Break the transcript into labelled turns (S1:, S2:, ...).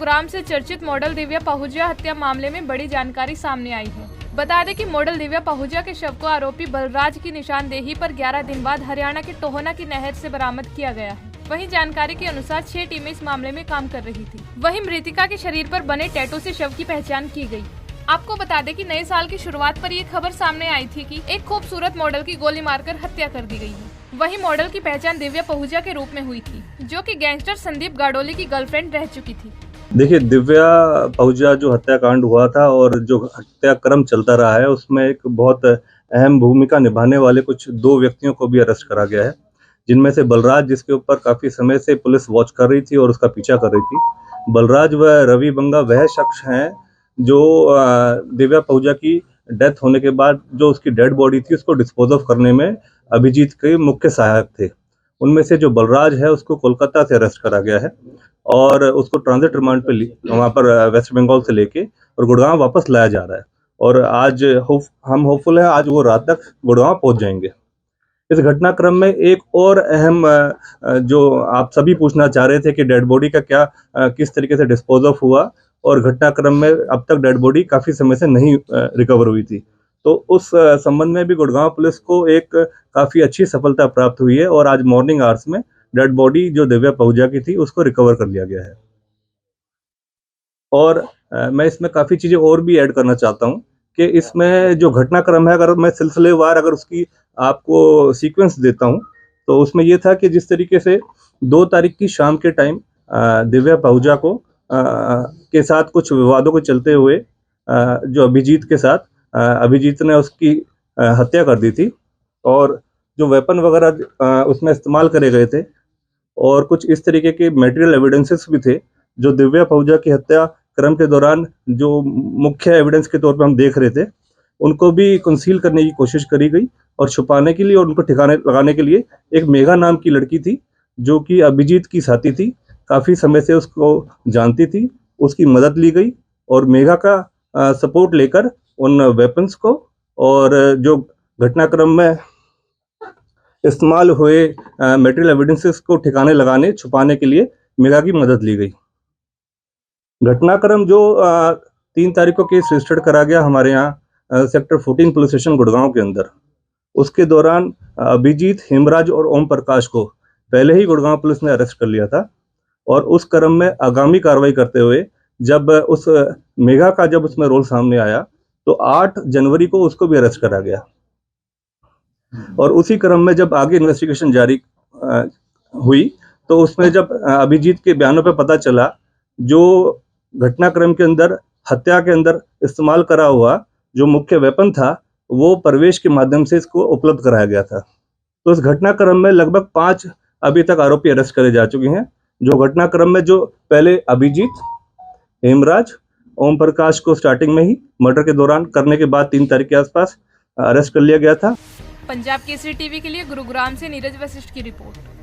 S1: गुरुग्राम से चर्चित मॉडल दिव्या पहुजिया हत्या मामले में बड़ी जानकारी सामने आई है। बता दें कि मॉडल दिव्या पहुजिया के शव को आरोपी बलराज की निशानदेही पर 11 दिन बाद हरियाणा के टोहना की नहर से बरामद किया गया है। वहीं जानकारी के अनुसार 6 टीमें इस मामले में काम कर रही थी। वहीं मृतिका के शरीर पर बने टैटू से शव की पहचान की गई। आपको बता दें कि नए साल की शुरुआत पर ये खबर सामने आई थी कि एक खूबसूरत मॉडल की गोली मारकर हत्या कर दी गई है। वहीं मॉडल की पहचान दिव्या पहुजिया के रूप में हुई थी, जो कि गैंगस्टर संदीप गाडोली की गर्लफ्रेंड रह चुकी थी।
S2: देखिए, दिव्या पहुजिया जो हत्याकांड हुआ था और जो हत्याक्रम चलता रहा है, उसमें एक बहुत अहम भूमिका निभाने वाले कुछ 2 व्यक्तियों को भी अरेस्ट करा गया है, जिनमें से बलराज, जिसके ऊपर काफी समय से पुलिस वॉच कर रही थी और उसका पीछा कर रही थी। बलराज व रवि बंगा वह शख्स हैं जो दिव्या पहुजिया की डेथ होने के बाद जो उसकी डेड बॉडी थी उसको डिस्पोज ऑफ करने में अभिजीत के मुख्य सहायक थे। उनमें से जो बलराज है उसको कोलकाता से अरेस्ट करा गया है और उसको ट्रांजिट रिमांड पे वहाँ पर वेस्ट बंगाल से लेके और गुड़गांव वापस लाया जा रहा है। और आज हम होपफुल है आज वो रात तक गुड़गांव पहुंच जाएंगे। इस घटनाक्रम में एक और अहम जो आप सभी पूछना चाह रहे थे कि डेड बॉडी का क्या किस तरीके से डिस्पोज ऑफ हुआ, और घटनाक्रम में अब तक डेड बॉडी काफी समय से नहीं रिकवर हुई थी, तो उस संबंध में भी गुड़गांव पुलिस को एक काफी अच्छी सफलता प्राप्त हुई है और आज मॉर्निंग आवर्स में डेड बॉडी जो दिव्या पहुजिया की थी उसको रिकवर कर लिया गया है। और मैं इसमें काफी चीजें और भी ऐड करना चाहता हूँ कि इसमें जो घटनाक्रम है, अगर मैं सिलसिलेवार अगर उसकी आपको सीक्वेंस देता हूँ तो उसमें ये था कि जिस तरीके से 2 तारीख की शाम के टाइम दिव्या पहुजिया को के साथ कुछ विवादों के चलते हुए जो अभिजीत के साथ अभिजीत ने उसकी हत्या कर दी थी और जो वेपन वगैरह उसमें इस्तेमाल करे गए थे और कुछ इस तरीके के मटेरियल एविडेंसेस भी थे जो दिव्या पहुजिया की हत्या क्रम के दौरान जो मुख्य एविडेंस के तौर पर हम देख रहे थे, उनको भी कंसील करने की कोशिश करी गई और छुपाने के लिए और उनको ठिकाने लगाने के लिए एक मेघा नाम की लड़की थी जो कि अभिजीत की साथी थी, काफी समय से उसको जानती थी, उसकी मदद ली गई और मेघा का सपोर्ट लेकर उन वेपन्स को और जो घटनाक्रम में इस्तेमाल हुए मटेरियल एविडेंसेस को ठिकाने लगाने छुपाने के लिए मेघा की मदद ली गई। घटनाक्रम जो 3 तारीख को केस रजिस्टर्ड करा गया हमारे यहाँ सेक्टर 14 पुलिस स्टेशन गुड़गांव के अंदर, उसके दौरान अभिजीत, हेमराज और ओम प्रकाश को पहले ही गुड़गांव पुलिस ने अरेस्ट कर लिया था और उस क्रम में आगामी कार्रवाई करते हुए जब उस मेघा का जब उसमें रोल सामने आया तो 8 जनवरी को उसको भी अरेस्ट करा गया और उसी क्रम में जब आगे इन्वेस्टिगेशन जारी हुई तो उसमें जब अभिजीत के बयानों पर पता चला जो घटनाक्रम के अंदर हत्या के अंदर इस्तेमाल करा हुआ जो मुख्य वेपन था वो प्रवेश के माध्यम से इसको उपलब्ध कराया गया था। तो इस घटनाक्रम में लगभग 5 अभी तक आरोपी अरेस्ट करे जा चुके हैं। जो घटनाक्रम में जो पहले अभिजीत, हेमराज, ओम प्रकाश को स्टार्टिंग में ही मर्डर के दौरान करने के बाद 3 तारीख के आसपास अरेस्ट कर लिया गया था।
S1: पंजाब केसरी टीवी के लिए गुरुग्राम से नीरज वशिष्ठ की रिपोर्ट।